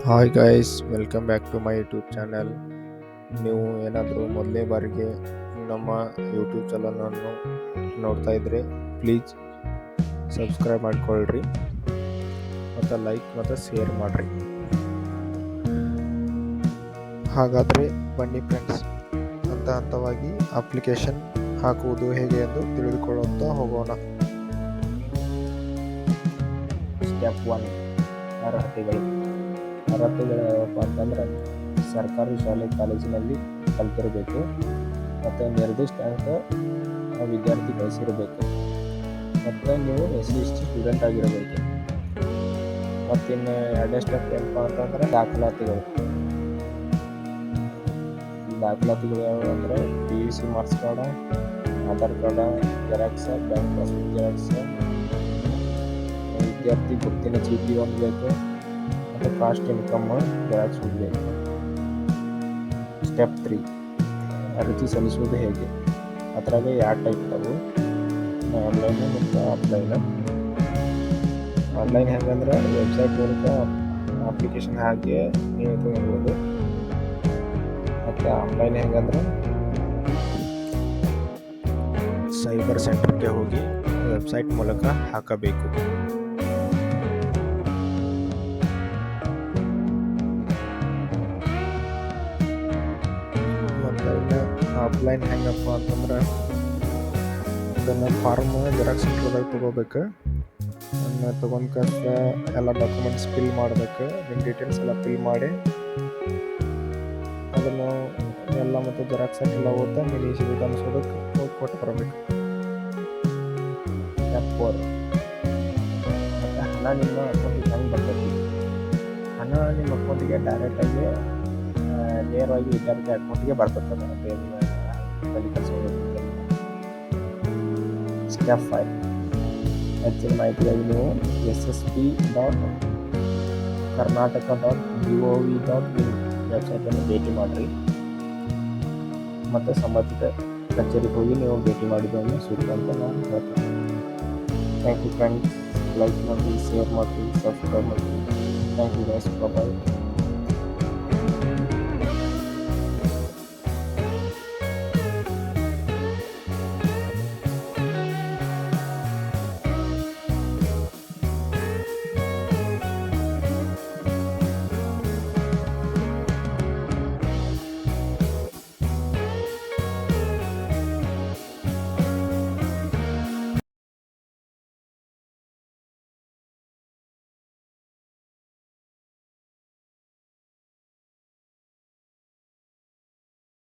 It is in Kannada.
Hi guys, welcome back to my YouTube channel. ನೀವು ಏನಾದರೂ ಮೊದಲನೇ ಬಾರಿಗೆ ನಮ್ಮ ಯೂಟ್ಯೂಬ್ ಚಾನಲನ್ನು ನೋಡ್ತಾ ಇದ್ದರೆ ಪ್ಲೀಸ್ ಸಬ್ಸ್ಕ್ರೈಬ್ ಮಾಡಿಕೊಳ್ಳ್ರಿ ಮತ್ತು ಲೈಕ್ ಮತ್ತು ಶೇರ್ ಮಾಡಿರಿ. ಹಾಗಾದರೆ ಬನ್ನಿ ಫ್ರೆಂಡ್ಸ್, ಹಂತವಾಗಿ ಅಪ್ಲಿಕೇಶನ್ ಹಾಕುವುದು ಹೇಗೆ ಎಂದು ತಿಳಿದುಕೊಳ್ಳುತ್ತಾ ಹೋಗೋಣ. ಸ್ಟೆಪ್ 1, ಅರ್ಹತೆಗಳು ಯಾವಪ್ಪ ಅಂತಂದ್ರೆ ಸರ್ಕಾರಿ ಶಾಲೆ ಕಾಲೇಜಿನಲ್ಲಿ ಕಲ್ತಿರಬೇಕು ಮತ್ತು ನಿರ್ದಿಷ್ಟ ಅಂಕ ವಿದ್ಯಾರ್ಥಿ ಗಳಿಸಿರಬೇಕು ಮತ್ತು ನೀವು SC/ST ಸ್ಟೂಡೆಂಟ್ ಆಗಿರಬೇಕು. ಮತ್ತಿನ್ನು ಎರಡನೇ ಸ್ಟೆಪ್ ಏನಪ್ಪ ಅಂತಂದ್ರೆ ದಾಖಲಾತಿಗಳು ಯಾವ್ಯಾವ ಅಂದರೆ PUC marks card, Aadhaar card xerox, bank passbook xerox, ವಿದ್ಯಾರ್ಥಿ ಗುರುತಿನ ಚೀಟಿ ಒಂದು ಬೇಕು ಮತ್ತು ಕಾಸ್ಟ್ ಇನ್ಕಮ್ ಜೆರಾಕ್ಸ್ ಬೇಕು. ಸ್ಟೆಪ್ 3, ಅರ್ಜಿ ಸಲ್ಲಿಸುವುದು ಹೇಗೆ. ಅದರಾಗೆ 2 ಟೈಪ್ ಇದ್ದಾವೆ, ಆನ್ಲೈನ್ ಮತ್ತು ಆಫ್ಲೈನ್. ಆನ್ಲೈನ್ ಹೆಂಗಂದ್ರೆ ವೆಬ್ಸೈಟ್ ಮೂಲಕ ಅಪ್ಲಿಕೇಶನ್ ಹಾಕಿ ನೀವು ತೊಗೊಳ್ಬೋದು. ಮತ್ತು ಆಫ್ಲೈನ್ ಹೆಂಗಂದ್ರೆ ಸೈಬರ್ ಸೆಂಟರ್ಗೆ ಹೋಗಿ ವೆಬ್ಸೈಟ್ ಮೂಲಕ ಹಾಕಬೇಕು. ಮತ್ತು ಇನ್ನು ಆಫ್ಲೈನ್ ಹೆಂಗಪ್ಪ ಅಂತಂದ್ರೆ ಅದನ್ನು ಫಾರ್ಮ್ ಜೆರಾಕ್ಸ್ ಸೆಂಟರ್ದಾಗ ತೊಗೋಬೇಕು. ಅದನ್ನು ತೊಗೊಂಡ್ಕಷ್ಟ ಎಲ್ಲ ಡಾಕ್ಯುಮೆಂಟ್ಸ್ ಫಿಲ್ ಮಾಡಬೇಕು, ನಿಮ್ಮ ಡೀಟೇಲ್ಸ್ ಎಲ್ಲ ಫಿಲ್ ಮಾಡಿ ಅದನ್ನು ಎಲ್ಲ ಮತ್ತು ಜೆರಾಕ್ಸ್ ಎಲ್ಲ ಓದ್ತಾ ಮಿನಿ ವಿಧಾನಸೌಧಕ್ಕೆ ಹೋಗಿ ಕೊಟ್ಟು ಬರಬೇಕು. ಸ್ಟೆಪ್ 4, ಮತ್ತು ಹಣ ನಿಮ್ಮ ಅಕೌಂಟಿಗೆ ಹೆಂಗೆ ಬರ್ತೈತಿ. ಹಣ ನಿಮ್ಮ ಅಕೌಂಟಿಗೆ ಡೈರೆಕ್ಟಾಗಿ ನೇರವಾಗಿ ವಿದ್ಯಾರ್ಥಿ ಅಕೌಂಟಿಗೆ ಬರ್ತದೆ ಅಂತ ಸ್ಟೆಪ್ 5, ಹೆಚ್ಚಿನ ಮಾಹಿತಿಯಾಗಿ ನೀವು ssp.karnataka.gov.in ವೆಬ್ಸೈಟನ್ನು ಭೇಟಿ ಮಾಡಿರಿ ಮತ್ತು ಸಂಬಂಧಿತ ಕಚೇರಿಗೆ ಹೋಗಿ ನೀವು ಭೇಟಿ ಮಾಡಿದ್ದನ್ನು ಸೂಕ್ತ ಅಂತ ನಾನು ಹೇಳ್ತೀನಿ. Thank you friends. ಲೈಕ್ ಮಾಡಿ, ಶೇರ್ ಮಾಡಿ, ಸಬ್ಸ್ಕ್ರೈಬ್ ಮಾಡಿ. Thank you guys. ಬಾಯ್.